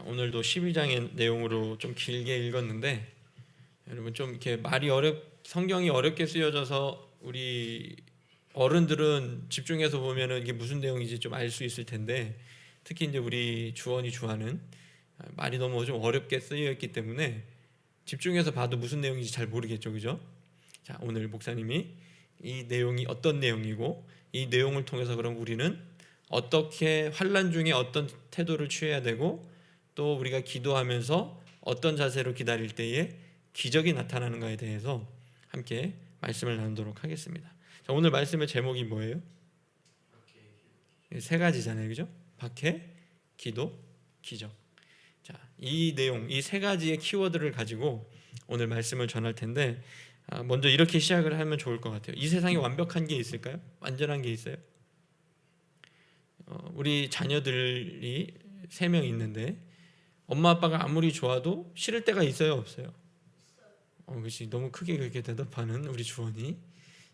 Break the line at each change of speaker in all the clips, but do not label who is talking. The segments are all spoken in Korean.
오늘도 12장의 내용으로 좀 길게 읽었는데 여러분 좀 이렇게 성경이 어렵게 쓰여져서 우리 어른들은 집중해서 보면은 이게 무슨 내용인지 좀 알 수 있을 텐데 특히 이제 우리 주원이 주하는 말이 너무 좀 어렵게 쓰여 있기 때문에 집중해서 봐도 무슨 내용인지 잘 모르겠죠, 그죠? 자, 오늘 목사님이 이 내용이 어떤 내용이고 이 내용을 통해서 그럼 우리는 어떻게 환난 중에 어떤 태도를 취해야 되고 또 우리가 기도하면서 어떤 자세로 기다릴 때에 기적이 나타나는가에 대해서 함께 말씀을 나누도록 하겠습니다. 자, 오늘 말씀의 제목이 뭐예요? 세 가지잖아요, 그죠? 박해, 기도, 기적. 자, 이 내용, 이 세 가지의 키워드를 가지고 오늘 말씀을 전할 텐데 먼저 이렇게 시작을 하면 좋을 것 같아요. 이 세상에 완벽한 게 있을까요? 완전한 게 있어요? 우리 자녀들이 3명 있는데 엄마 아빠가 아무리 좋아도 싫을 때가 있어요, 없어요? 그렇지. 너무 크게 그렇게 대답하는 우리 주원이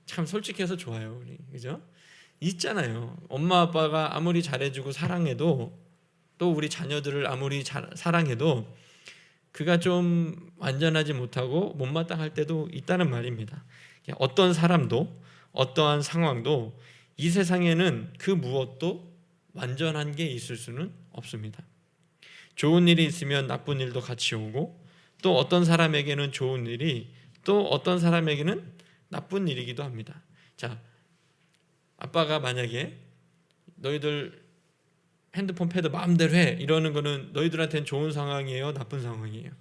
참 솔직해서 좋아요, 우리, 그죠? 있잖아요. 엄마 아빠가 아무리 잘해주고 사랑해도 또 우리 자녀들을 아무리 사랑해도 그가 좀 완전하지 못하고 못마땅할 때도 있다는 말입니다. 어떤 사람도 어떠한 상황도 이 세상에는 그 무엇도 완전한 게 있을 수는 없습니다. 좋은 일이 있으면 나쁜 일도 같이 오고 또 어떤 사람에게는 좋은 일이 또 어떤 사람에게는 나쁜 일이기도 합니다. 자, 아빠가 만약에 너희들 핸드폰 패드 마음대로 해 이러는 거는 너희들한테는 좋은 상황이에요, 나쁜 상황이에요?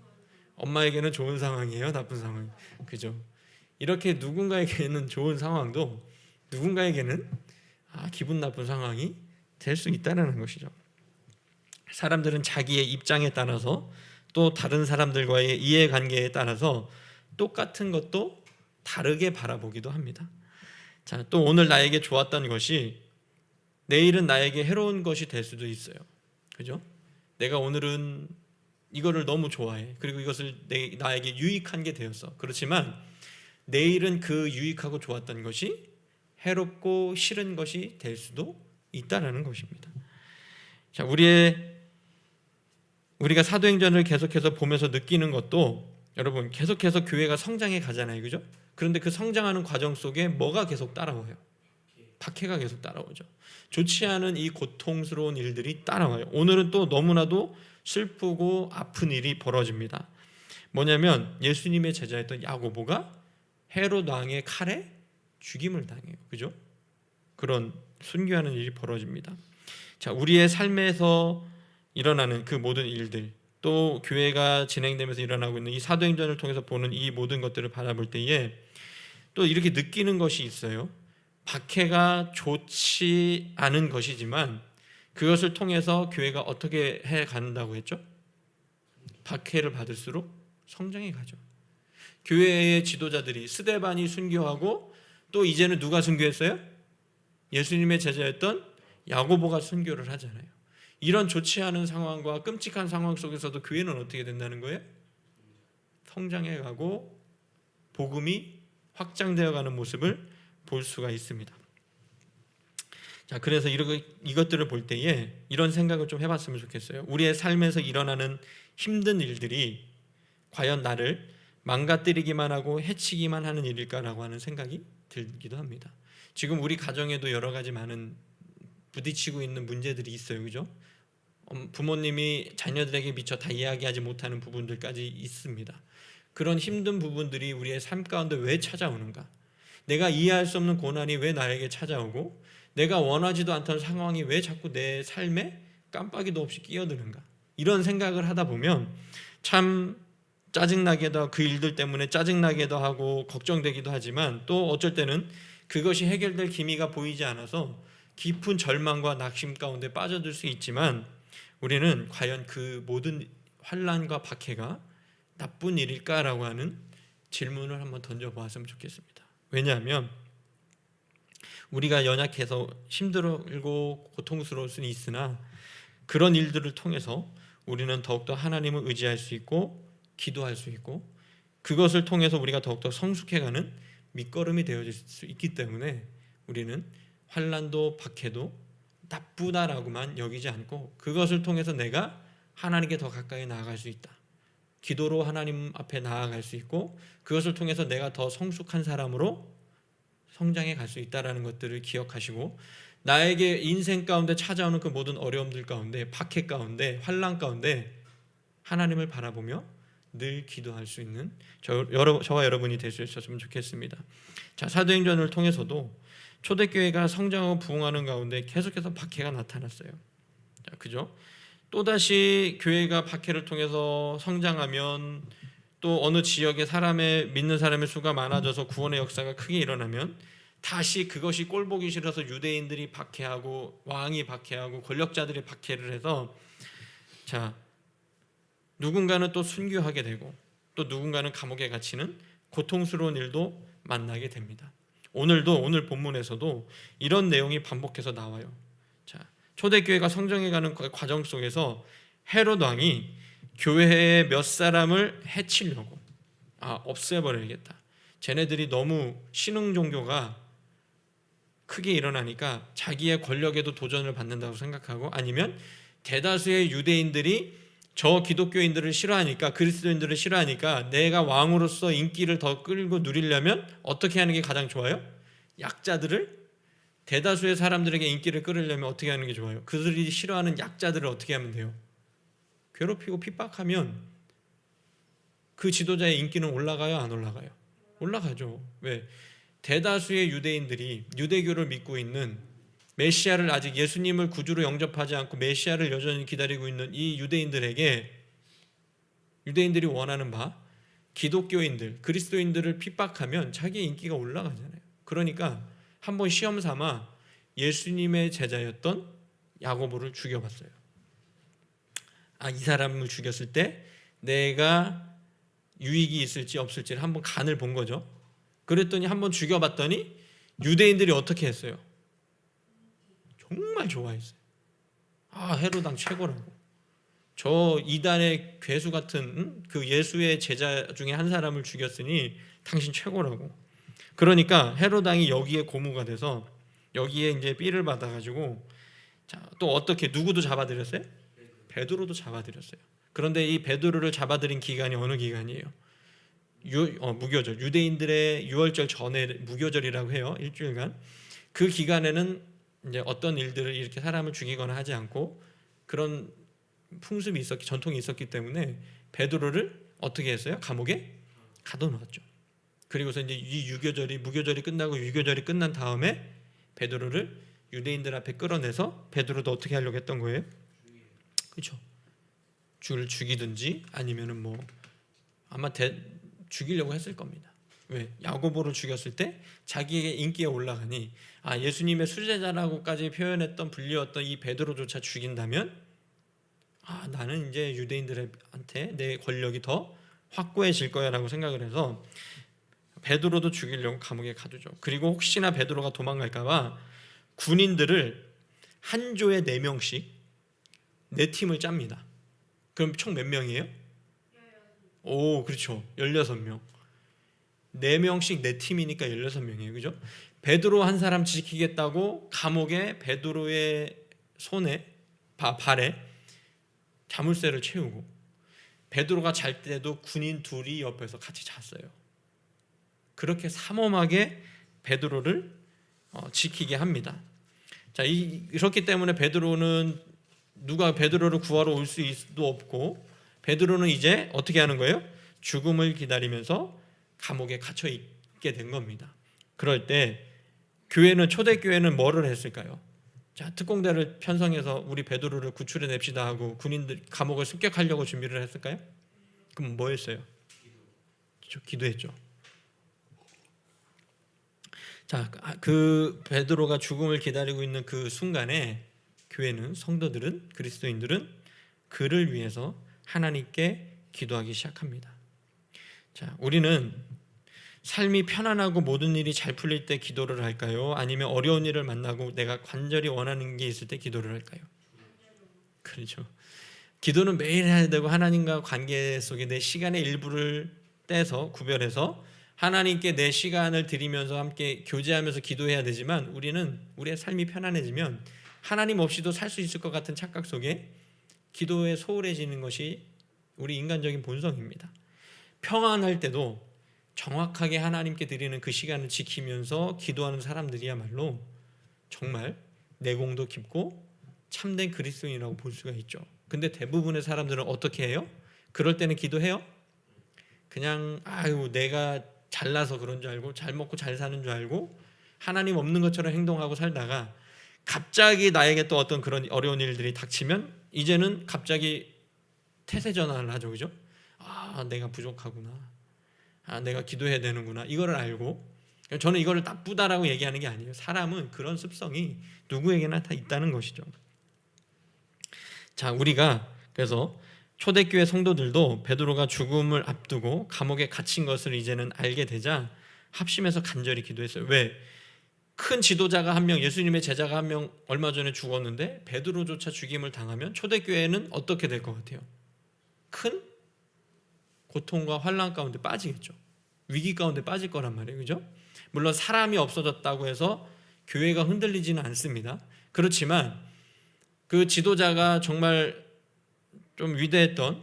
엄마에게는 좋은 상황이에요, 나쁜 상황이에요? 그죠? 이렇게 누군가에게는 좋은 상황도 누군가에게는 기분 나쁜 상황이 될 수 있다는 것이죠. 사람들은 자기의 입장에 따라서 또 다른 사람들과의 이해관계에 따라서 똑같은 것도 다르게 바라보기도 합니다. 자, 또 오늘 나에게 좋았던 것이 내일은 나에게 해로운 것이 될 수도 있어요. 그죠? 내가 오늘은 이거를 너무 좋아해. 그리고 이것을 나에게 유익한 게 되었어. 그렇지만 내일은 그 유익하고 좋았던 것이 해롭고 싫은 것이 될 수도 있다는 것입니다. 자, 우리가 사도행전을 계속해서 보면서 느끼는 것도 여러분 계속해서 교회가 성장해 가잖아요, 그죠? 그런데 그 성장하는 과정 속에 뭐가 계속 따라와요? 박해가 계속 따라오죠. 좋지 않은 이 고통스러운 일들이 따라와요. 오늘은 또 너무나도 슬프고 아픈 일이 벌어집니다. 뭐냐면 예수님의 제자였던 야고보가 헤롯 왕의 칼에 죽임을 당해요, 그죠? 그런 순교하는 일이 벌어집니다. 자, 우리의 삶에서 일어나는 그 모든 일들, 또 교회가 진행되면서 일어나고 있는 이 사도행전을 통해서 보는 이 모든 것들을 바라볼 때에 또 이렇게 느끼는 것이 있어요. 박해가 좋지 않은 것이지만 그것을 통해서 교회가 어떻게 해 간다고 했죠? 박해를 받을수록 성장해 가죠. 교회의 지도자들이 스데반이 순교하고 또 이제는 누가 순교했어요? 예수님의 제자였던 야고보가 순교를 하잖아요. 이런 좋지 않은 상황과 끔찍한 상황 속에서도 교회는 어떻게 된다는 거예요? 성장해 가고 복음이 확장되어 가는 모습을 볼 수가 있습니다. 자, 그래서 이것들을 볼 때에 이런 생각을 좀 해봤으면 좋겠어요. 우리의 삶에서 일어나는 힘든 일들이 과연 나를 망가뜨리기만 하고 해치기만 하는 일일까라고 하는 생각이 들기도 합니다. 지금 우리 가정에도 여러 가지 많은 부딪히고 있는 문제들이 있어요, 그죠? 부모님이 자녀들에게 미처 다 이야기하지 못하는 부분들까지 있습니다. 그런 힘든 부분들이 우리의 삶 가운데 왜 찾아오는가? 내가 이해할 수 없는 고난이 왜 나에게 찾아오고 내가 원하지도 않던 상황이 왜 자꾸 내 삶에 깜빡이도 없이 끼어드는가? 이런 생각을 하다 보면 참 짜증나게도 하고 그 일들 때문에 짜증나게도 하고 걱정되기도 하지만 또 어쩔 때는 그것이 해결될 기미가 보이지 않아서 깊은 절망과 낙심 가운데 빠져들 수 있지만 우리는 과연 그 모든 환난과 박해가 나쁜 일일까라고 하는 질문을 한번 던져보았으면 좋겠습니다. 왜냐하면 우리가 연약해서 힘들고 고통스러울 수는 있으나 그런 일들을 통해서 우리는 더욱더 하나님을 의지할 수 있고 기도할 수 있고 그것을 통해서 우리가 더욱더 성숙해가는 밑거름이 되어질 수 있기 때문에 우리는 환난도 박해도 나쁘다라고만 여기지 않고 그것을 통해서 내가 하나님께 더 가까이 나아갈 수 있다. 기도로 하나님 앞에 나아갈 수 있고 그것을 통해서 내가 더 성숙한 사람으로 성장해 갈 수 있다는 것들을 기억하시고 나에게 인생 가운데 찾아오는 그 모든 어려움들 가운데 박해 가운데 환난 가운데 하나님을 바라보며 늘 기도할 수 있는 저와 여러분이 될 수 있었으면 좋겠습니다. 자, 사도행전을 통해서도 초대교회가 성장하고 부흥하는 가운데 계속해서 박해가 나타났어요. 자, 그죠? 또다시 교회가 박해를 통해서 성장하면 또 어느 지역에 믿는 사람의 수가 많아져서 구원의 역사가 크게 일어나면 다시 그것이 꼴보기 싫어서 유대인들이 박해하고 왕이 박해하고 권력자들이 박해를 해서 자, 누군가는 또 순교하게 되고 또 누군가는 감옥에 갇히는 고통스러운 일도 만나게 됩니다. 오늘 본문에서도 이런 내용이 반복해서 나와요. 자, 초대교회가 성장해가는 과정 속에서 헤롯 왕이 교회의 몇 사람을 해치려고 없애버려야겠다. 쟤네들이 너무 신흥 종교가 크게 일어나니까 자기의 권력에도 도전을 받는다고 생각하고 아니면 대다수의 유대인들이 저 기독교인들을 싫어하니까 그리스도인들을 싫어하니까 내가 왕으로서 인기를 더 끌고 누리려면 어떻게 하는 게 가장 좋아요? 약자들을 대다수의 사람들에게 인기를 끌으려면 어떻게 하는 게 좋아요? 그들이 싫어하는 약자들을 어떻게 하면 돼요? 괴롭히고 핍박하면 그 지도자의 인기는 올라가요? 안 올라가요? 올라가죠. 왜? 대다수의 유대인들이 유대교를 믿고 있는 메시아를 아직 예수님을 구주로 영접하지 않고 메시아를 여전히 기다리고 있는 이 유대인들에게 유대인들이 원하는 바 기독교인들, 그리스도인들을 핍박하면 자기의 인기가 올라가잖아요. 그러니까 한번 시험 삼아 예수님의 제자였던 야고보를 죽여봤어요. 이 사람을 죽였을 때 내가 유익이 있을지 없을지를 한번 간을 본 거죠. 그랬더니 한번 죽여봤더니 유대인들이 어떻게 했어요? 정말 좋아했어요. 헤롯 왕 최고라고. 저 이단의 괴수 같은 그 예수의 제자 중에 한 사람을 죽였으니 당신 최고라고. 그러니까 헤롯 왕이 여기에 고무가 돼서 여기에 이제 삐를 받아가지고 또 어떻게 누구도 잡아들였어요? 베드로도 잡아들였어요. 그런데 이 베드로를 잡아들인 기간이 어느 기간이에요? 무교절. 유대인들의 유월절 전에 무교절이라고 해요. 일주일간. 그 기간에는 이제 어떤 일들을 이렇게 사람을 죽이거나 하지 않고 그런 풍습이 전통이 있었기 때문에 베드로를 어떻게 했어요? 감옥에 가둬놓았죠. 그리고서 이제 이 무교절이 끝나고 유교절이 끝난 다음에 베드로를 유대인들 앞에 끌어내서 베드로도 어떻게 하려고 했던 거예요? 그렇죠. 주를 죽이든지 아니면은 아마 죽이려고 했을 겁니다. 왜? 야고보를 죽였을 때 자기에게 인기가 올라가니 예수님의 수제자라고까지 표현했던 불리웠던 이 베드로조차 죽인다면 나는 이제 유대인들한테 내 권력이 더 확고해질 거야라고 생각을 해서 베드로도 죽이려고 감옥에 가두죠. 그리고 혹시나 베드로가 도망갈까 봐 군인들을 한 조에 4명씩 4팀을 짭니다. 그럼 총 몇 명이에요? 그렇죠. 16명. 4명씩 4팀이니까 16명이에요. 그죠? 베드로 한 사람 지키겠다고 감옥에 베드로의 발에 자물쇠를 채우고 베드로가 잘 때도 군인 2이 옆에서 같이 잤어요. 그렇게 삼엄하게 베드로를 지키게 합니다. 자, 그렇기 때문에 베드로는 누가 베드로를 구하러 올 수도 없고 베드로는 이제 어떻게 하는 거예요? 죽음을 기다리면서 감옥에 갇혀 있게 된 겁니다. 그럴 때 초대교회는 뭐를 했을까요? 자, 특공대를 편성해서 우리 베드로를 구출해 냅시다 하고 군인들 감옥을 습격하려고 준비를 했을까요? 그럼 뭐 했어요? 기도했죠. 자, 그 베드로가 죽음을 기다리고 있는 그 순간에 교회는 성도들은 그리스도인들은 그를 위해서 하나님께 기도하기 시작합니다. 자, 우리는 삶이 편안하고 모든 일이 잘 풀릴 때 기도를 할까요? 아니면 어려운 일을 만나고 내가 간절히 원하는 게 있을 때 기도를 할까요? 그렇죠. 기도는 매일 해야 되고 하나님과 관계 속에 내 시간의 일부를 떼서 구별해서 하나님께 내 시간을 드리면서 함께 교제하면서 기도해야 되지만 우리는 우리의 삶이 편안해지면 하나님 없이도 살 수 있을 것 같은 착각 속에 기도에 소홀해지는 것이 우리 인간적인 본성입니다. 평안할 때도 정확하게 하나님께 드리는 그 시간을 지키면서 기도하는 사람들이야말로 정말 내공도 깊고 참된 그리스도인이라고 볼 수가 있죠. 근데 대부분의 사람들은 어떻게 해요? 그럴 때는 기도해요? 그냥 내가 잘나서 그런 줄 알고 잘 먹고 잘 사는 줄 알고 하나님 없는 것처럼 행동하고 살다가 갑자기 나에게 또 어떤 그런 어려운 일들이 닥치면 이제는 갑자기 태세 전환을 하죠. 그죠? 내가 부족하구나. 내가 기도해야 되는구나. 이거를 알고, 저는 이거를 나쁘다라고 얘기하는 게 아니에요. 사람은 그런 습성이 누구에게나 다 있다는 것이죠. 자, 우리가 그래서 초대교회 성도들도 베드로가 죽음을 앞두고 감옥에 갇힌 것을 이제는 알게 되자 합심해서 간절히 기도했어요. 왜? 큰 지도자가 한 명, 예수님의 제자가 한 명 얼마 전에 죽었는데 베드로조차 죽임을 당하면 초대교회는 어떻게 될 것 같아요? 큰 고통과 환난 가운데 빠지겠죠. 위기 가운데 빠질 거란 말이에요. 그죠? 물론 사람이 없어졌다고 해서 교회가 흔들리지는 않습니다. 그렇지만 그 지도자가 정말 좀 위대했던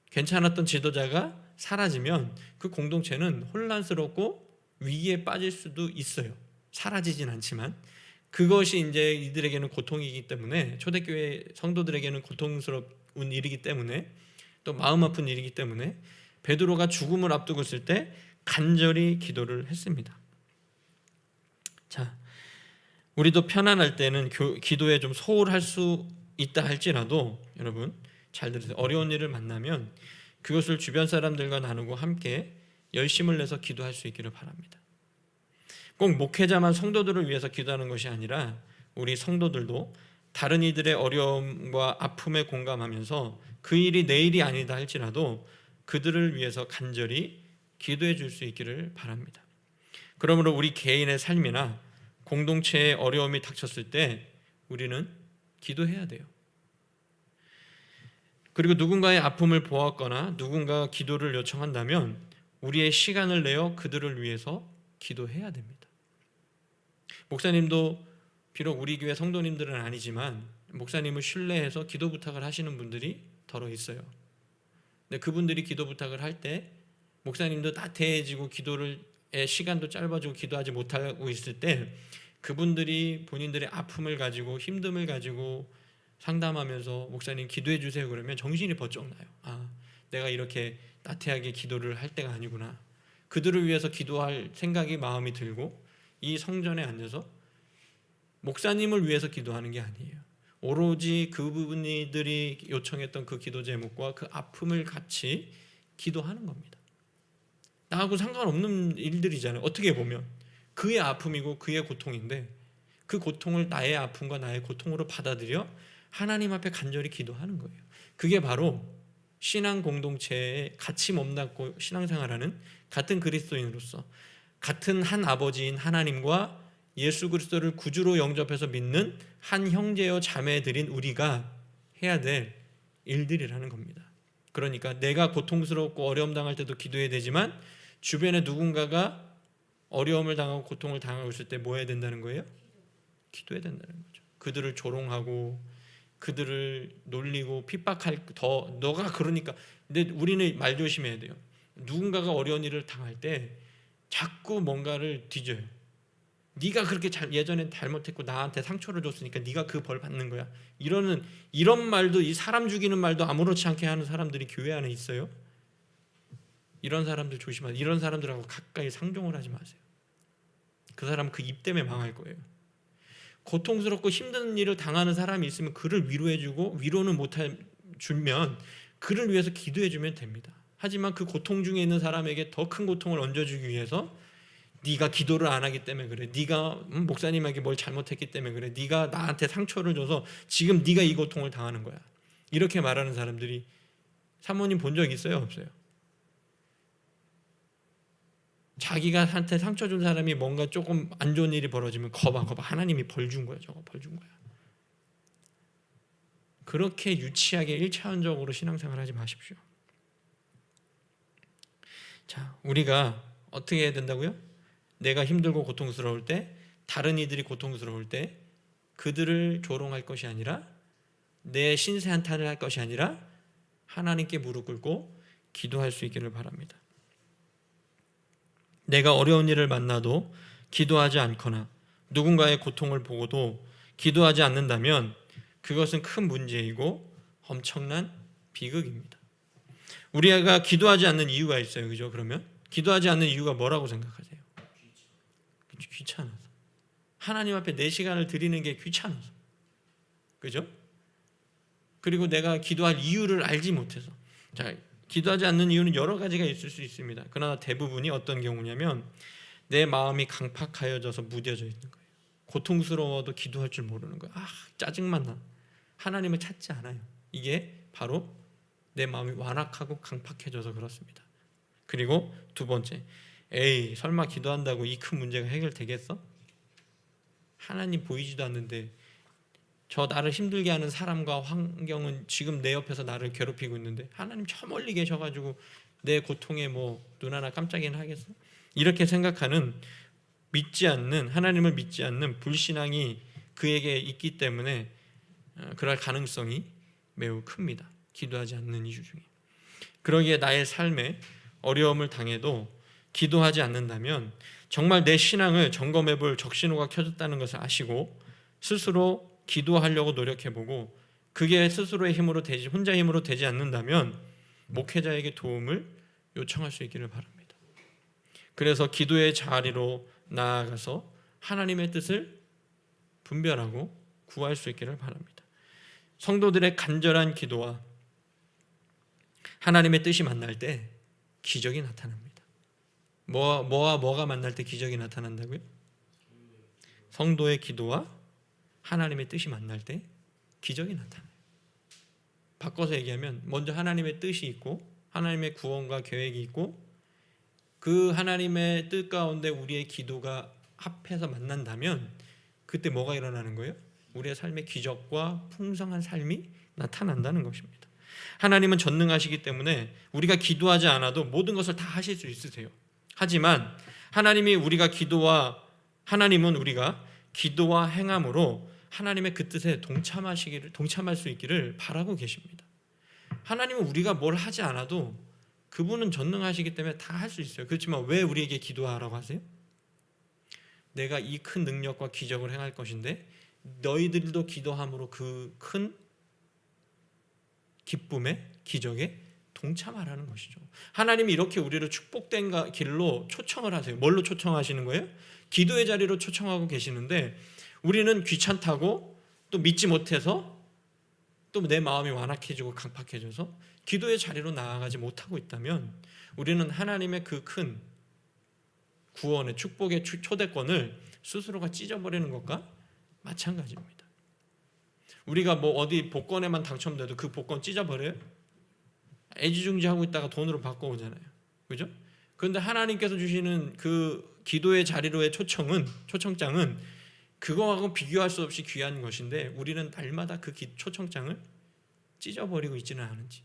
괜찮았던 지도자가 사라지면 그 공동체는 혼란스럽고 위기에 빠질 수도 있어요. 사라지진 않지만 그것이 이제 이들에게는 고통이기 때문에, 초대교회 성도들에게는 고통스러운 일이기 때문에, 또 마음 아픈 일이기 때문에 베드로가 죽음을 앞두고 있을 때 간절히 기도를 했습니다. 자, 우리도 편안할 때는 기도에 좀 소홀할 수 있다 할지라도 여러분 잘 들으세요. 어려운 일을 만나면 그것을 주변 사람들과 나누고 함께 열심을 내서 기도할 수 있기를 바랍니다. 꼭 목회자만 성도들을 위해서 기도하는 것이 아니라 우리 성도들도 다른 이들의 어려움과 아픔에 공감하면서 그 일이 내 일이 아니다 할지라도 그들을 위해서 간절히 기도해 줄 수 있기를 바랍니다. 그러므로 우리 개인의 삶이나 공동체에 어려움이 닥쳤을 때 우리는 기도해야 돼요. 그리고 누군가의 아픔을 보았거나 누군가가 기도를 요청한다면 우리의 시간을 내어 그들을 위해서 기도해야 됩니다. 목사님도 비록 우리 교회 성도님들은 아니지만 목사님을 신뢰해서 기도 부탁을 하시는 분들이 더러 있어요. 근데 그분들이 기도 부탁을 할 때 목사님도 나태해지고 기도를 시간도 짧아지고 기도하지 못하고 있을 때 그분들이 본인들의 아픔을 가지고 힘듦을 가지고 상담하면서 목사님 기도해 주세요 그러면 정신이 번쩍 나요. 내가 이렇게 나태하게 기도를 할 때가 아니구나. 그들을 위해서 기도할 생각이 마음이 들고 이 성전에 앉아서 목사님을 위해서 기도하는 게 아니에요. 오로지 그분들이 요청했던 그 기도 제목과 그 아픔을 같이 기도하는 겁니다. 나하고 상관없는 일들이잖아요. 어떻게 보면 그의 아픔이고 그의 고통인데 그 고통을 나의 아픔과 나의 고통으로 받아들여 하나님 앞에 간절히 기도하는 거예요. 그게 바로 신앙 공동체에 같이 몸담고 신앙생활하는 같은 그리스도인으로서 같은 한 아버지인 하나님과 예수 그리스도를 구주로 영접해서 믿는 한 형제여 자매들인 우리가 해야 될 일들이라는 겁니다. 그러니까 내가 고통스럽고 어려움 당할 때도 기도해야 되지만 주변에 누군가가 어려움을 당하고 고통을 당하고 있을 때 뭐 해야 된다는 거예요? 기도해야 된다는 거죠. 그들을 조롱하고 그들을 놀리고 핍박할 너가 그러니까. 근데 우리는 말 조심해야 돼요. 누군가가 어려운 일을 당할 때 자꾸 뭔가를 뒤져요. 네가 그렇게 예전엔 잘못했고 나한테 상처를 줬으니까 네가 그 벌 받는 거야. 이런 말도, 이 사람 죽이는 말도 아무렇지 않게 하는 사람들이 교회 안에 있어요. 이런 사람들 조심하세요. 이런 사람들하고 가까이 상종을 하지 마세요. 그 사람은 그 입 때문에 망할 거예요. 고통스럽고 힘든 일을 당하는 사람이 있으면 그를 위로해주고, 위로는 못 주면 그를 위해서 기도해주면 됩니다. 하지만 그 고통 중에 있는 사람에게 더 큰 고통을 얹어주기 위해서 네가 기도를 안 하기 때문에 그래, 네가 목사님에게 뭘 잘못했기 때문에 그래, 네가 나한테 상처를 줘서 지금 네가 이 고통을 당하는 거야, 이렇게 말하는 사람들이 사모님 본 적 있어요? 없어요? 자기가 한테 상처 준 사람이 뭔가 조금 안 좋은 일이 벌어지면 거봐 하나님이 벌 준 거야, 저거 벌 준 거야. 그렇게 유치하게 1차원적으로 신앙생활하지 마십시오. 자, 우리가 어떻게 해야 된다고요? 내가 힘들고 고통스러울 때, 다른 이들이 고통스러울 때 그들을 조롱할 것이 아니라 내 신세 한탄을 할 것이 아니라 하나님께 무릎 꿇고 기도할 수 있기를 바랍니다. 내가 어려운 일을 만나도 기도하지 않거나 누군가의 고통을 보고도 기도하지 않는다면 그것은 큰 문제이고 엄청난 비극입니다. 우리가 기도하지 않는 이유가 있어요. 그죠? 그러면 기도하지 않는 이유가 뭐라고 생각하세요? 귀찮아서. 하나님 앞에 내 시간을 드리는 게 귀찮아서. 그죠? 그리고 내가 기도할 이유를 알지 못해서. 자, 기도하지 않는 이유는 여러 가지가 있을 수 있습니다. 그러나 대부분이 어떤 경우냐면 내 마음이 강팍하여져서 무뎌져 있는 거예요. 고통스러워도 기도할 줄 모르는 거예요. 짜증만 나. 하나님을 찾지 않아요. 이게 바로 내 마음이 완악하고 강팍해져서 그렇습니다. 그리고 두 번째, 에이 설마 기도한다고 이 큰 문제가 해결되겠어? 하나님 보이지도 않는데 저 나를 힘들게 하는 사람과 환경은 지금 내 옆에서 나를 괴롭히고 있는데 하나님 저 멀리 계셔가지고 내 고통에 뭐 눈 하나 깜짝이나 하겠어? 이렇게 생각하는 믿지 않는, 하나님을 믿지 않는 불신앙이 그에게 있기 때문에 그럴 가능성이 매우 큽니다. 기도하지 않는 이유 중에. 그러기에 나의 삶에 어려움을 당해도 기도하지 않는다면 정말 내 신앙을 점검해 볼 적신호가 켜졌다는 것을 아시고 스스로 기도하려고 노력해보고 그게 스스로의 힘으로 되지, 혼자 힘으로 되지 않는다면 목회자에게 도움을 요청할 수 있기를 바랍니다. 그래서 기도의 자리로 나아가서 하나님의 뜻을 분별하고 구할 수 있기를 바랍니다. 성도들의 간절한 기도와 하나님의 뜻이 만날 때 기적이 나타납니다. 뭐가 만날 때 기적이 나타난다고요? 성도의 기도와 하나님의 뜻이 만날 때 기적이 나타나요. 바꿔서 얘기하면 먼저 하나님의 뜻이 있고 하나님의 구원과 계획이 있고 그 하나님의 뜻 가운데 우리의 기도가 합해서 만난다면 그때 뭐가 일어나는 거예요? 우리의 삶의 기적과 풍성한 삶이 나타난다는 것입니다. 하나님은 전능하시기 때문에 우리가 기도하지 않아도 모든 것을 다 하실 수 있으세요. 하지만 하나님은 우리가 기도와 행함으로 하나님의 그 뜻에 동참할 수 있기를 바라고 계십니다. 하나님은 우리가 뭘 하지 않아도 그분은 전능하시기 때문에 다 할 수 있어요. 그렇지만 왜 우리에게 기도하라고 하세요? 내가 이 큰 능력과 기적을 행할 것인데 너희들도 기도함으로 그 큰 기쁨에 기적에 동참하라는 것이죠. 하나님이 이렇게 우리를 축복된 길로 초청을 하세요. 뭘로 초청하시는 거예요? 기도의 자리로 초청하고 계시는데 우리는 귀찮다고 또 믿지 못해서 또 내 마음이 완악해지고 강팍해져서 기도의 자리로 나아가지 못하고 있다면 우리는 하나님의 그 큰 구원의 축복의 초대권을 스스로가 찢어버리는 것과 마찬가지입니다. 우리가 뭐 어디 복권에만 당첨돼도 그 복권 찢어버려요? 애지중지하고 있다가 돈으로 바꿔오잖아요. 그죠? 그런데 하나님께서 주시는 그 기도의 자리로의 초청장은 그거하고 비교할 수 없이 귀한 것인데 우리는 날마다 그 초청장을 찢어버리고 있지는 않은지,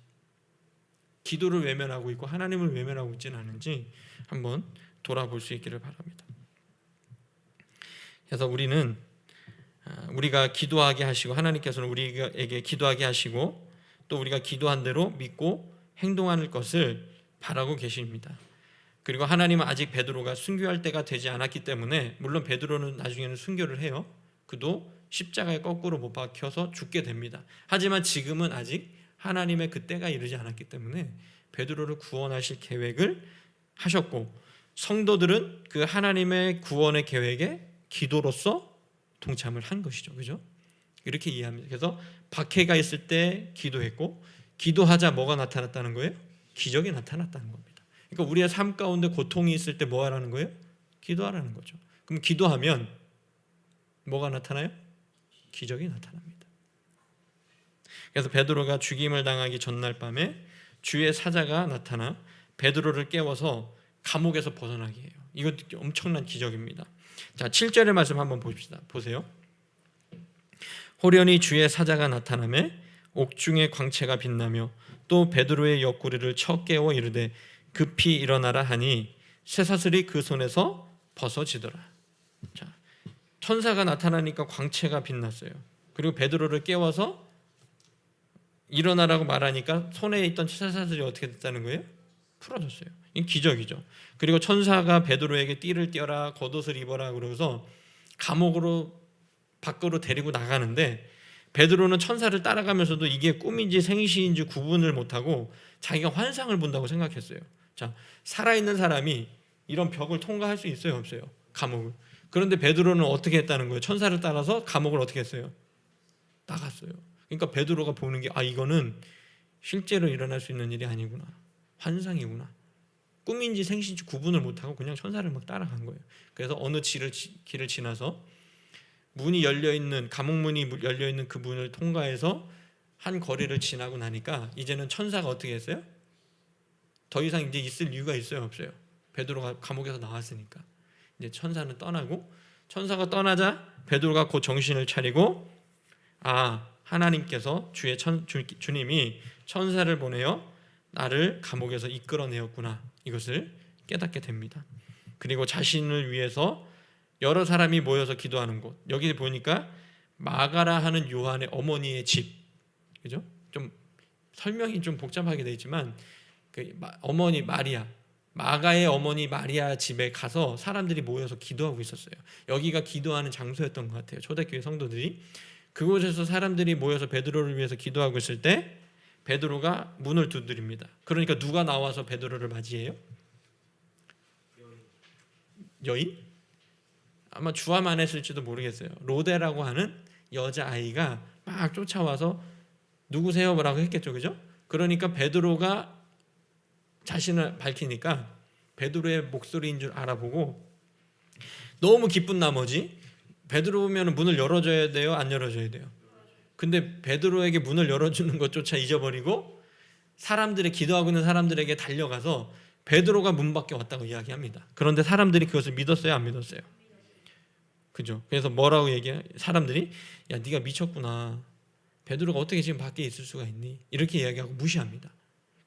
기도를 외면하고 있고 하나님을 외면하고 있지는 않은지 한번 돌아볼 수 있기를 바랍니다. 그래서 우리가 기도하게 하시고 하나님께서는 우리에게 기도하게 하시고 또 우리가 기도한 대로 믿고 행동하는 것을 바라고 계십니다. 그리고 하나님은 아직 베드로가 순교할 때가 되지 않았기 때문에 물론 베드로는 나중에는 순교를 해요. 그도 십자가에 거꾸로 못 박혀서 죽게 됩니다. 하지만 지금은 아직 하나님의 그 때가 이르지 않았기 때문에 베드로를 구원하실 계획을 하셨고 성도들은 그 하나님의 구원의 계획에 기도로서 동참을 한 것이죠. 그죠? 이렇게 이해합니다. 그래서 박해가 있을 때 기도했고 기도하자 뭐가 나타났다는 거예요? 기적이 나타났다는 겁니다. 그러니까 우리의 삶 가운데 고통이 있을 때 뭐 하라는 거예요? 기도하라는 거죠. 그럼 기도하면 뭐가 나타나요? 기적이 나타납니다. 그래서 베드로가 죽임을 당하기 전날 밤에 주의 사자가 나타나 베드로를 깨워서 감옥에서 벗어나게 해요. 이것도 엄청난 기적입니다. 자, 7절의 말씀 한번 봅시다. 보세요. 호련히 주의 사자가 나타나매 옥중의 광채가 빛나며 또 베드로의 옆구리를 쳐 깨워 이르되 급히 일어나라 하니 쇠사슬이 그 손에서 벗어지더라. 자, 천사가 나타나니까 광채가 빛났어요. 그리고 베드로를 깨워서 일어나라고 말하니까 손에 있던 천사들이 어떻게 됐다는 거예요? 풀어졌어요. 이 기적이죠. 그리고 천사가 베드로에게 띠를 띄어라, 겉옷을 입어라 그러고서 감옥으로 밖으로 데리고 나가는데, 베드로는 천사를 따라가면서도 이게 꿈인지 생시인지 구분을 못하고 자기가 환상을 본다고 생각했어요. 자, 살아있는 사람이 이런 벽을 통과할 수 있어요, 없어요? 감옥을. 그런데 베드로는 어떻게 했다는 거예요? 천사를 따라서 감옥을 어떻게 했어요? 나갔어요. 그러니까 베드로가 보는 게, 이거는 실제로 일어날 수 있는 일이 아니구나, 환상이구나, 꿈인지 생시인지 구분을 못하고 그냥 천사를 막 따라간 거예요. 그래서 어느 길을 지나서 문이 열려있는, 감옥문이 열려있는 그 문을 통과해서 한 거리를 지나고 나니까 이제는 천사가 어떻게 했어요? 더 이상 이제 있을 이유가 있어요, 없어요? 베드로가 감옥에서 나왔으니까. 이제 천사는 떠나고, 천사가 떠나자 베드로가 곧 정신을 차리고, 하나님께서 주님이 천사를 보내어 나를 감옥에서 이끌어내었구나, 이것을 깨닫게 됩니다. 그리고 자신을 위해서 여러 사람이 모여서 기도하는 곳, 여기 보니까 마가라 하는 요한의 어머니의 집, 그죠? 좀 설명이 좀 복잡하게 되어 있지만 그 어머니 마리아, 마가의 어머니 마리아 집에 가서 사람들이 모여서 기도하고 있었어요. 여기가 기도하는 장소였던 것 같아요. 초대교회 성도들이 그곳에서 사람들이 모여서 베드로를 위해서 기도하고 있을 때 베드로가 문을 두드립니다. 그러니까 누가 나와서 베드로를 맞이해요? 여인? 아마 주화만 했을지도 모르겠어요. 로데라고 하는 여자아이가 막 쫓아와서 누구세요? 뭐라고 했겠죠, 그죠? 그러니까 베드로가 자신을 밝히니까 베드로의 목소리인 줄 알아보고 너무 기쁜 나머지, 베드로 오면 문을 열어줘야 돼요, 안 열어줘야 돼요? 근데 베드로에게 문을 열어주는 것조차 잊어버리고 사람들의, 기도하고 있는 사람들에게 달려가서 베드로가 문 밖에 왔다고 이야기합니다. 그런데 사람들이 그것을 믿었어요, 안 믿었어요? 그죠? 그래서 뭐라고 얘기해요? 사람들이, 야, 네가 미쳤구나, 베드로가 어떻게 지금 밖에 있을 수가 있니? 이렇게 이야기하고 무시합니다.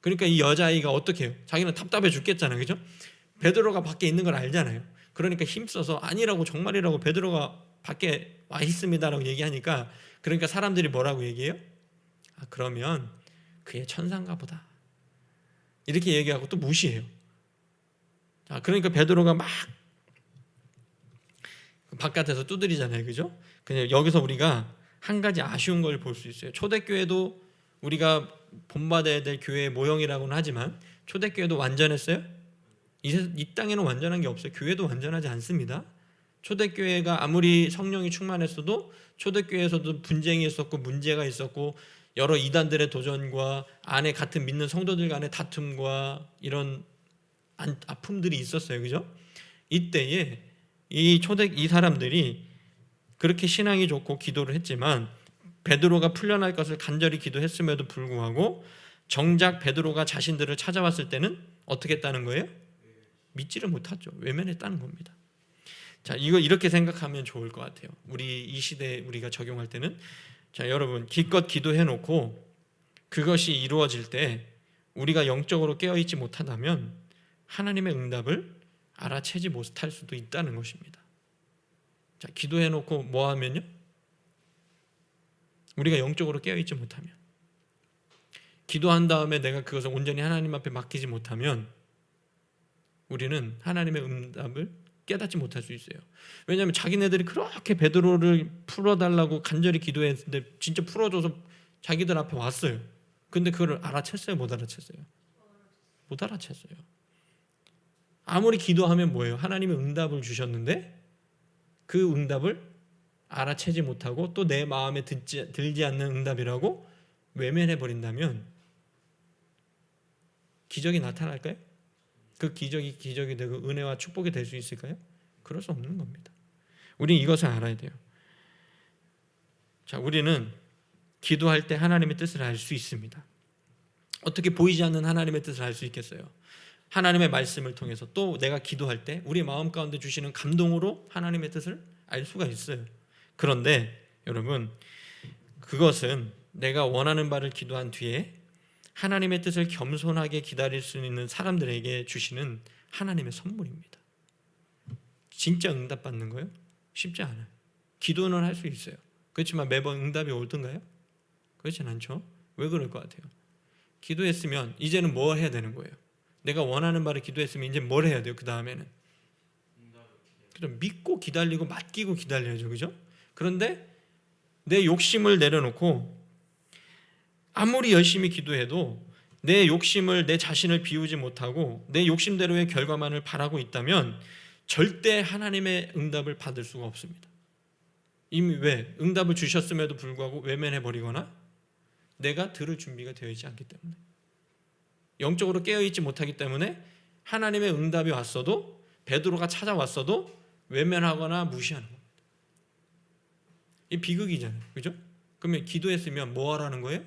그러니까 이 여자아이가 어떻게 해요? 자기는 답답해 죽겠잖아요, 그죠? 베드로가 밖에 있는 걸 알잖아요. 그러니까 힘써서 아니라고, 정말이라고, 베드로가 밖에 와 있습니다라고 얘기하니까, 그러니까 사람들이 뭐라고 얘기해요? 그러면 그의 천사인가 보다, 이렇게 얘기하고 또 무시해요. 자, 그러니까 베드로가 막 바깥에서 두드리잖아요, 그죠? 그냥 여기서 우리가 한 가지 아쉬운 걸 볼 수 있어요. 초대교회도 우리가 본받아야 될 교회의 모형이라고는 하지만 초대교회도 완전했어요? 이 땅에는 완전한 게 없어요. 교회도 완전하지 않습니다. 초대교회가 아무리 성령이 충만했어도 초대교회에서도 분쟁이 있었고 문제가 있었고 여러 이단들의 도전과 안에 같은 믿는 성도들 간의 다툼과 이런 아픔들이 있었어요, 그죠? 이때에 이 사람들이 그렇게 신앙이 좋고 기도를 했지만 베드로가 풀려날 것을 간절히 기도했음에도 불구하고 정작 베드로가 자신들을 찾아왔을 때는 어떻게 했다는 거예요? 믿지를 못했죠. 외면했다는 겁니다. 자, 이거 이렇게 생각하면 좋을 것 같아요. 우리 이 시대에 우리가 적용할 때는, 자, 여러분, 기껏 기도해 놓고 그것이 이루어질 때 우리가 영적으로 깨어있지 못하다면 하나님의 응답을 알아채지 못할 수도 있다는 것입니다. 자, 기도해 놓고 뭐 하면요? 우리가 영적으로 깨어있지 못하면, 기도한 다음에 내가 그것을 온전히 하나님 앞에 맡기지 못하면 우리는 하나님의 응답을 깨닫지 못할 수 있어요. 왜냐하면 자기네들이 그렇게 베드로를 풀어달라고 간절히 기도했는데 진짜 풀어줘서 자기들 앞에 왔어요. 근데 그걸 알아챘어요, 못 알아챘어요? 못 알아챘어요. 아무리 기도하면 뭐예요? 하나님의 응답을 주셨는데 그 응답을 알아채지 못하고 또 내 마음에 들지 않는 응답이라고 외면해 버린다면 기적이 나타날까요? 그 기적이 되고 은혜와 축복이 될 수 있을까요? 그럴 수 없는 겁니다. 우리는 이것을 알아야 돼요. 자, 우리는 기도할 때 하나님의 뜻을 알 수 있습니다. 어떻게 보이지 않는 하나님의 뜻을 알 수 있겠어요? 하나님의 말씀을 통해서, 또 내가 기도할 때 우리 마음 가운데 주시는 감동으로 하나님의 뜻을 알 수가 있어요. 그런데 여러분, 그것은 내가 원하는 바를 기도한 뒤에 하나님의 뜻을 겸손하게 기다릴 수 있는 사람들에게 주시는 하나님의 선물입니다. 진짜 응답받는 거예요? 쉽지 않아요. 기도는 할 수 있어요. 그렇지만 매번 응답이 올던가요? 그렇진 않죠. 왜 그럴 것 같아요? 기도했으면 이제는 뭐 해야 되는 거예요? 내가 원하는 바를 기도했으면 이제 뭘 해야 돼요? 그 다음에는 믿고 기다리고 맡기고 기다려야죠, 그죠? 그런데 내 욕심을 내려놓고 아무리 열심히 기도해도 내 욕심을, 내 자신을 비우지 못하고 내 욕심대로의 결과만을 바라고 있다면 절대 하나님의 응답을 받을 수가 없습니다. 이미 왜? 응답을 주셨음에도 불구하고 외면해버리거나 내가 들을 준비가 되어 있지 않기 때문에, 영적으로 깨어있지 못하기 때문에 하나님의 응답이 왔어도, 베드로가 찾아왔어도 외면하거나 무시하는 겁니다. 이 비극이잖아요, 그죠? 그러면 기도했으면 뭐 하라는 거예요?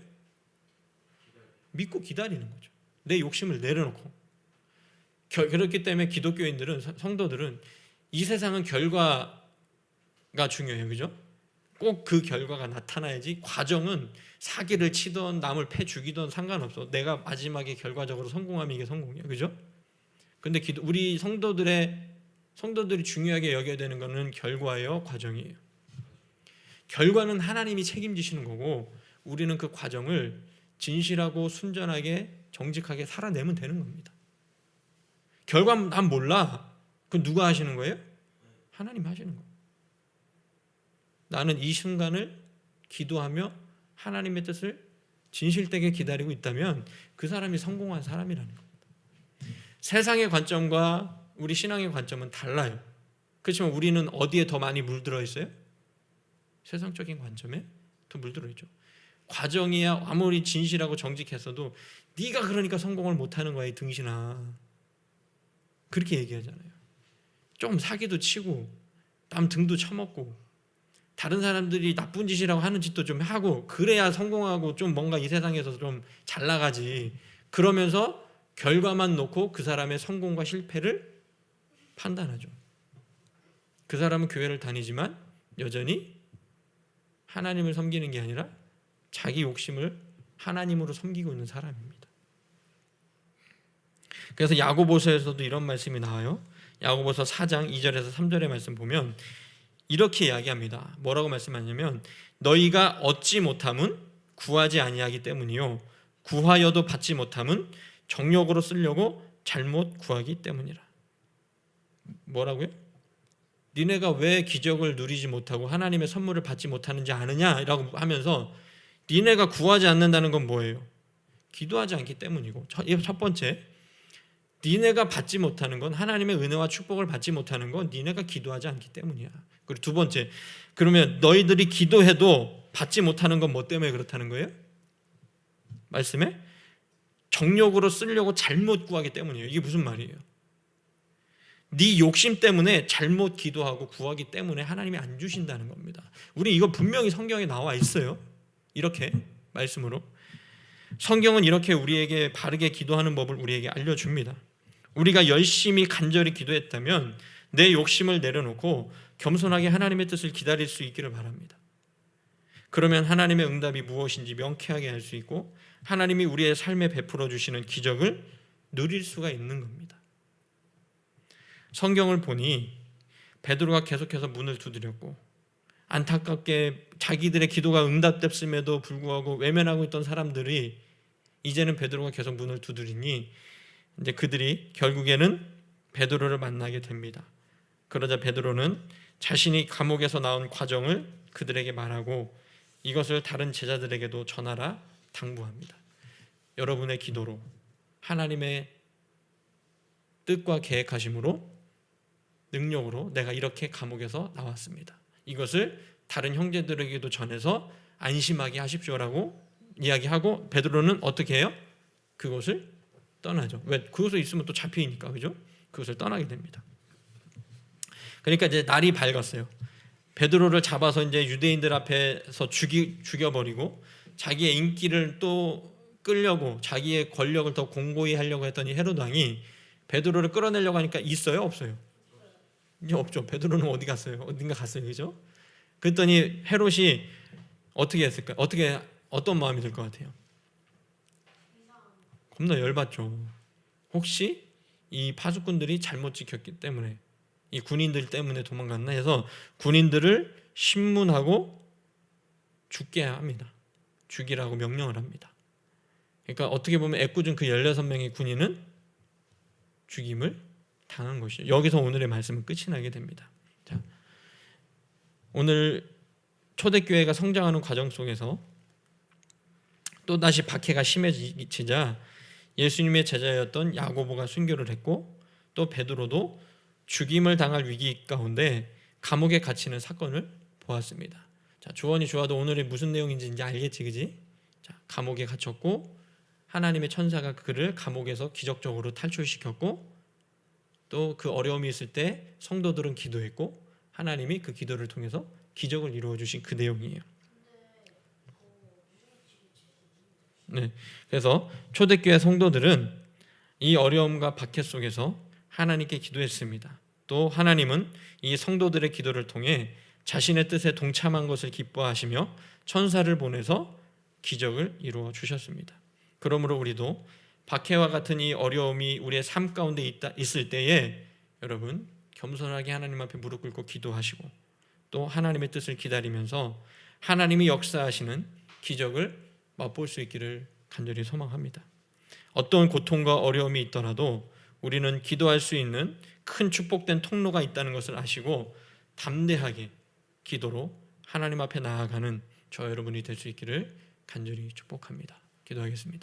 믿고 기다리는 거죠. 내 욕심을 내려놓고. 그렇기 때문에 기독교인들은, 성도들은 이 세상은 결과가 중요해요, 그죠? 꼭 그 결과가 나타나야지. 과정은 사기를 치던 남을 패 죽이던 상관없어. 내가 마지막에 결과적으로 성공하면 이게 성공이야, 그죠? 근데 우리 성도들이 중요하게 여겨야 되는 것은 결과예요, 과정이에요. 결과는 하나님이 책임지시는 거고 우리는 그 과정을 진실하고 순전하게 정직하게 살아내면 되는 겁니다. 결과 난 몰라. 그건 누가 하시는 거예요? 하나님 하시는 거예요. 나는 이 순간을 기도하며 하나님의 뜻을 진실되게 기다리고 있다면 그 사람이 성공한 사람이라는 겁니다. 세상의 관점과 우리 신앙의 관점은 달라요. 그렇지만 우리는 어디에 더 많이 물들어 있어요? 세상적인 관점에 더 물들어 있죠. 과정이야 아무리 진실하고 정직했어도 네가 그러니까 성공을 못하는 거야 이 등신아, 그렇게 얘기하잖아요. 좀 사기도 치고 남 등도 쳐먹고 다른 사람들이 나쁜 짓이라고 하는 짓도 좀 하고 그래야 성공하고 좀 뭔가 이 세상에서 좀 잘 나가지. 그러면서 결과만 놓고 그 사람의 성공과 실패를 판단하죠. 그 사람은 교회를 다니지만 여전히 하나님을 섬기는 게 아니라 자기 욕심을 하나님으로 섬기고 있는 사람입니다. 그래서 야고보서에서도 이런 말씀이 나와요. 야고보서 4장 2절에서 3절의 말씀 보면 이렇게 이야기합니다. 뭐라고 말씀하냐면 너희가 얻지 못함은 구하지 아니하기 때문이요 구하여도 받지 못함은 정욕으로 쓰려고 잘못 구하기 때문이라. 뭐라고요? 니네가 왜 기적을 누리지 못하고 하나님의 선물을 받지 못하는지 아느냐라고 하면서 니네가 구하지 않는다는 건 뭐예요? 기도하지 않기 때문이고, 첫 번째, 니네가 받지 못하는 건, 하나님의 은혜와 축복을 받지 못하는 건 니네가 기도하지 않기 때문이야. 그리고 두 번째, 그러면 너희들이 기도해도 받지 못하는 건 뭐 때문에 그렇다는 거예요? 말씀에 정욕으로 쓰려고 잘못 구하기 때문이에요. 이게 무슨 말이에요? 네 욕심 때문에 잘못 기도하고 구하기 때문에 하나님이 안 주신다는 겁니다. 우리 이거 분명히 성경에 나와 있어요. 이렇게 말씀으로 성경은 이렇게 우리에게 바르게 기도하는 법을 우리에게 알려줍니다. 우리가 열심히 간절히 기도했다면 내 욕심을 내려놓고 겸손하게 하나님의 뜻을 기다릴 수 있기를 바랍니다. 그러면 하나님의 응답이 무엇인지 명쾌하게 알 수 있고 하나님이 우리의 삶에 베풀어 주시는 기적을 누릴 수가 있는 겁니다. 성경을 보니 베드로가 계속해서 문을 두드렸고 안타깝게 자기들의 기도가 응답됐음에도 불구하고 외면하고 있던 사람들이 이제는 베드로가 계속 문을 두드리니 이제 그들이 결국에는 베드로를 만나게 됩니다. 그러자 베드로는 자신이 감옥에서 나온 과정을 그들에게 말하고 이것을 다른 제자들에게도 전하라 당부합니다. 여러분의 기도로 하나님의 뜻과 계획하심으로 능력으로 내가 이렇게 감옥에서 나왔습니다. 이것을 다른 형제들에게도 전해서 안심하게 하십시오라고 이야기하고 베드로는 어떻게 해요? 그곳을 떠나죠. 왜? 그곳에 있으면 또 잡히니까, 그죠? 그것을 떠나게 됩니다. 그러니까 이제 날이 밝았어요. 베드로를 잡아서 이제 유대인들 앞에서 죽여버리고 자기의 인기를 또 끌려고 자기의 권력을 더 공고히 하려고 했더니 헤롯 왕이 베드로를 끌어내려고 하니까 있어요? 없어요? 이제 없죠. 베드로는 어디 갔어요? 어딘가 갔어요, 그죠? 그랬더니 헤롯이 어떻게 했을까요? 어떤 마음이 들 것 같아요? 겁나 열받죠. 혹시 이 파수꾼들이 잘못 지켰기 때문에 이 군인들 때문에 도망갔나 해서 군인들을 신문하고 죽게 합니다. 죽이라고 명령을 합니다. 그러니까 어떻게 보면 애꿎은 그 16명의 군인은 죽임을 당한 것이죠. 여기서 오늘의 말씀은 끝이 나게 됩니다. 자, 오늘 초대교회가 성장하는 과정 속에서 또다시 박해가 심해지자 예수님의 제자였던 야고보가 순교를 했고 또 베드로도 죽임을 당할 위기 가운데 감옥에 갇히는 사건을 보았습니다. 자, 주원이 좋아도 오늘의 무슨 내용인지 이제 알겠지, 그지? 자, 감옥에 갇혔고 하나님의 천사가 그를 감옥에서 기적적으로 탈출시켰고 또 그 어려움이 있을 때 성도들은 기도했고 하나님이 그 기도를 통해서 기적을 이루어 주신 그 내용이에요. 네, 그래서 초대교회 성도들은 이 어려움과 박해 속에서 하나님께 기도했습니다. 또 하나님은 이 성도들의 기도를 통해 자신의 뜻에 동참한 것을 기뻐하시며 천사를 보내서 기적을 이루어 주셨습니다. 그러므로 우리도 박해와 같은 이 어려움이 우리의 삶 가운데 있을 때에 여러분 겸손하게 하나님 앞에 무릎 꿇고 기도하시고 또 하나님의 뜻을 기다리면서 하나님이 역사하시는 기적을 맛볼 수 있기를 간절히 소망합니다. 어떤 고통과 어려움이 있더라도 우리는 기도할 수 있는 큰 축복된 통로가 있다는 것을 아시고 담대하게 기도로 하나님 앞에 나아가는 저 여러분이 될 수 있기를 간절히 축복합니다. 기도하겠습니다.